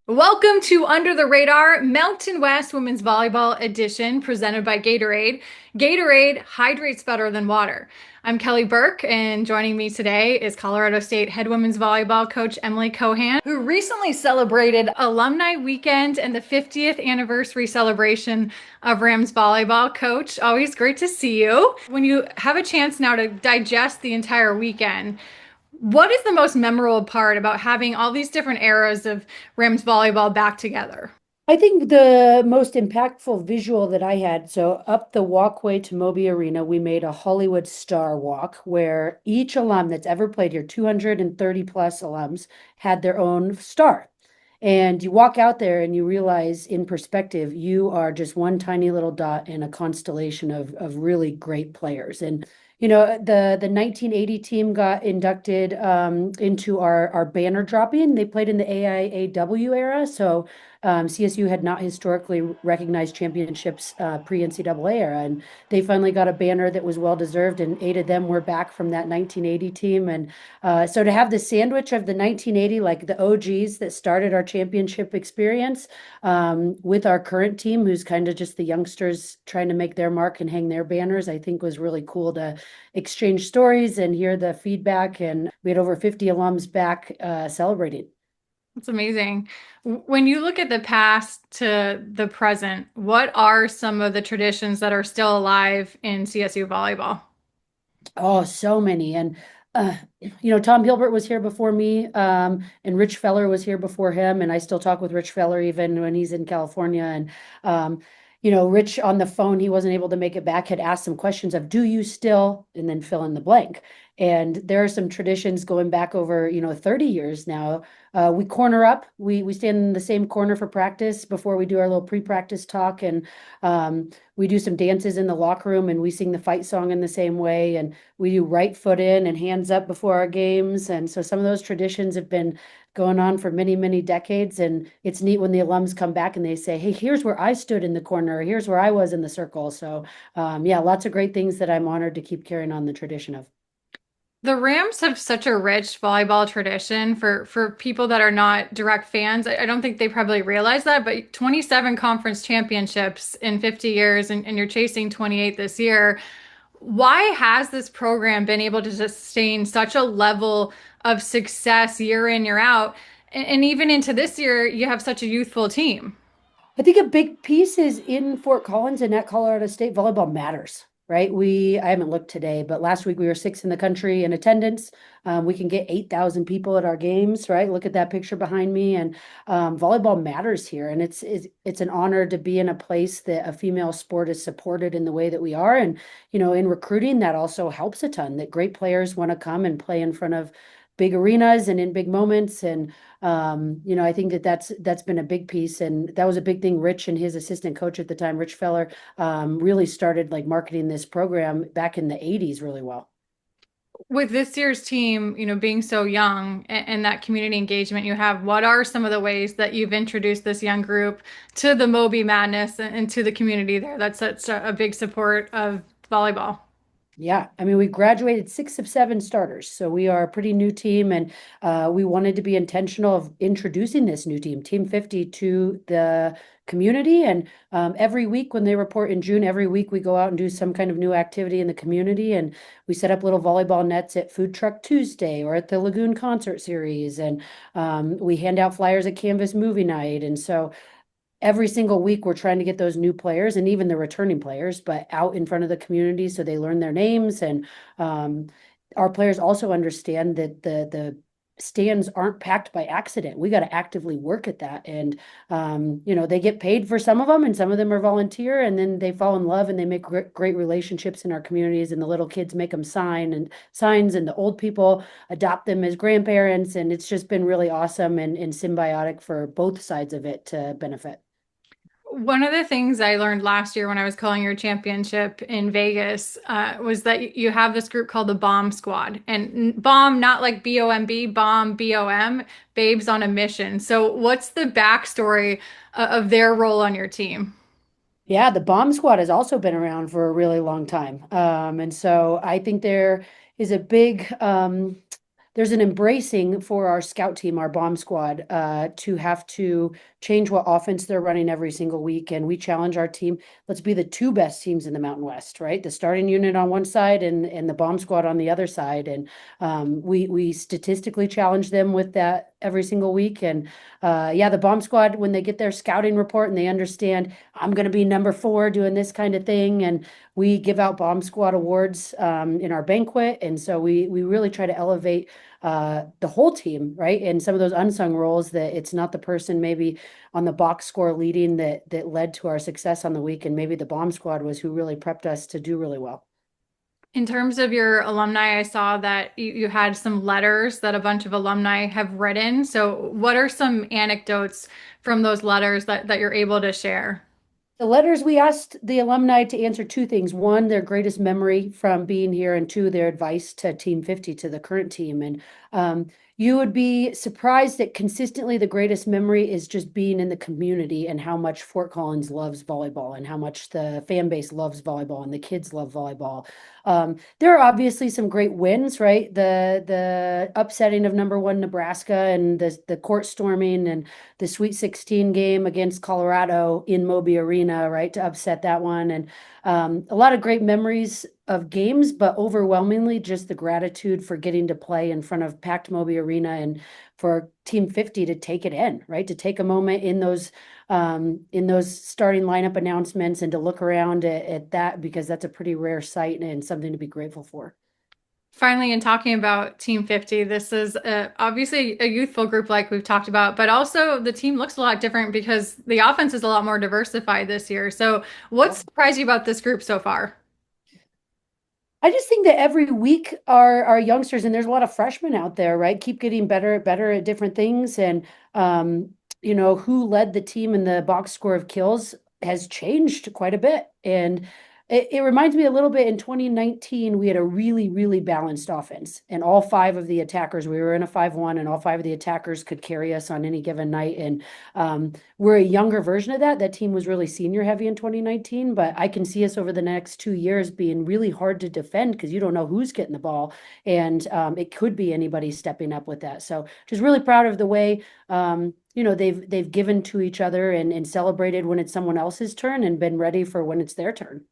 Welcome to Under the Radar Mountain West Women's Volleyball Edition presented by Gatorade. Gatorade hydrates better than water. I'm Kelly Burke, and joining me today is Colorado State head women's volleyball coach Emily Kohan, who recently celebrated Alumni Weekend and the 50th anniversary celebration of Rams Volleyball. Coach, always great to see you. When you have a chance now to digest the entire weekend, what is the most memorable part about having all these different eras of Rams volleyball back together? I think the most impactful visual that I had, so up the walkway to Moby Arena, we made a Hollywood Star Walk where each alum that's ever played here, 230 plus alums, had their own star. And you walk out there and you realize in perspective, you are just one tiny little dot in a constellation of really great players. And the 1980 team got inducted into our banner dropping. They played in the AIAW era, so CSU had not historically recognized championships pre-NCAA era, and they finally got a banner that was well deserved, and 8 of them were back from that 1980 team. And so to have the sandwich of the 1980, like the OGs that started our championship experience, with our current team, who's kind of just the youngsters trying to make their mark and hang their banners, I think was really cool to exchange stories and hear the feedback. And we had over 50 alums back celebrating. It's amazing. When you look at the past to the present, what are some of the traditions that are still alive in CSU volleyball? Oh, so many. And Tom Hilbert was here before me, and Rich Feller was here before him, and I still talk with Rich Feller even when he's in California. And Rich on the phone, he wasn't able to make it back, had asked some questions of, do you still, and then fill in the blank. And there are some traditions going back over, 30 years now. We corner up. We stand in the same corner for practice before we do our little pre-practice talk, and we do some dances in the locker room, and we sing the fight song in the same way, and we do right foot in and hands up before our games. And so some of those traditions have been going on for many, many decades. And it's neat when the alums come back and they say, hey, here's where I stood in the corner, or here's where I was in the circle. So yeah, lots of great things that I'm honored to keep carrying on the tradition of. The Rams have such a rich volleyball tradition for people that are not direct fans. I don't think they probably realize that, but 27 conference championships in 50 years, and you're chasing 28 this year. Why has this program been able to sustain such a level of success year in, year out? And even into this year, you have such a youthful team. I think a big piece is in Fort Collins and at Colorado State, volleyball matters, right? I haven't looked today, but last week we were 6th in the country in attendance. We can get 8,000 people at our games, right? Look at that picture behind me. And volleyball matters here. And it's an honor to be in a place that a female sport is supported in the way that we are. And, in recruiting, that also helps a ton, that great players want to come and play in front of big arenas and in big moments. And I think that's been a big piece, and that was a big thing. Rich and his assistant coach at the time, Rich Feller, really started like marketing this program back in the 80s really well. With this year's team, being so young and that community engagement you have, what are some of the ways that you've introduced this young group to the Moby Madness and to the community there? That's such a big support of volleyball. Yeah, I mean, we graduated 6 of 7 starters, so we are a pretty new team, and we wanted to be intentional of introducing this new team, Team 50, to the community. And every week when they report in June, every week we go out and do some kind of new activity in the community, and we set up little volleyball nets at Food Truck Tuesday or at the Lagoon Concert Series, and we hand out flyers at Canvas Movie Night. And so every single week we're trying to get those new players and even the returning players, but out in front of the community so they learn their names. And our players also understand that the stands aren't packed by accident. We got to actively work at that. And they get paid for some of them, and some of them are volunteer, and then they fall in love and they make great relationships in our communities. And the little kids make them signs, and the old people adopt them as grandparents. And it's just been really awesome and symbiotic for both sides of it to benefit. One of the things I learned last year when I was calling your championship in Vegas was that you have this group called the Bomb Squad. And bomb, not like B-O-M-B, bomb, B-O-M, babes on a mission. So what's the backstory of their role on your team? Yeah, the bomb squad has also been around for a really long time. And so I think there is a big there's an embracing for our scout team, our bomb squad, to have to change what offense they're running every single week. And we challenge our team. Let's be the two best teams in the Mountain West, right? The starting unit on one side and the bomb squad on the other side. And we statistically challenge them with that every single week. And yeah, the bomb squad, when they get their scouting report and they understand I'm going to be number 4 doing this kind of thing, and we give out bomb squad awards in our banquet. And so we really try to elevate the whole team, right? And some of those unsung roles that it's not the person maybe on the box score leading that led to our success on the week, and maybe the bomb squad was who really prepped us to do really well. In terms of your alumni, I saw that you had some letters that a bunch of alumni have written. So, what are some anecdotes from those letters that you're able to share? The letters, we asked the alumni to answer two things. One, their greatest memory from being here, and two, their advice to Team 50, to the current team. And you would be surprised that consistently the greatest memory is just being in the community and how much Fort Collins loves volleyball and how much the fan base loves volleyball and the kids love volleyball. There are obviously some great wins, right? The upsetting of #1 Nebraska and the court storming and the Sweet 16 game against Colorado in Moby Arena, right, to upset that one. And a lot of great memories of games, but overwhelmingly just the gratitude for getting to play in front of packed Moby Arena and for Team 50 to take it in, right, to take a moment in those starting lineup announcements and to look around at that, because that's a pretty rare sight and something to be grateful for. Finally, in talking about Team 50, this is obviously a youthful group like we've talked about, but also the team looks a lot different because the offense is a lot more diversified this year. So, what surprised you about this group so far? I just think that every week our youngsters, and there's a lot of freshmen out there, right, keep getting better at different things. And who led the team in the box score of kills has changed quite a bit. And it reminds me a little bit, in 2019, we had a really, really balanced offense. And all 5 of the attackers, we were in a 5-1, and all 5 of the attackers could carry us on any given night. And we're a younger version of that. That team was really senior heavy in 2019, but I can see us over the next 2 years being really hard to defend because you don't know who's getting the ball. And it could be anybody stepping up with that. So just really proud of the way they've given to each other and celebrated when it's someone else's turn and been ready for when it's their turn.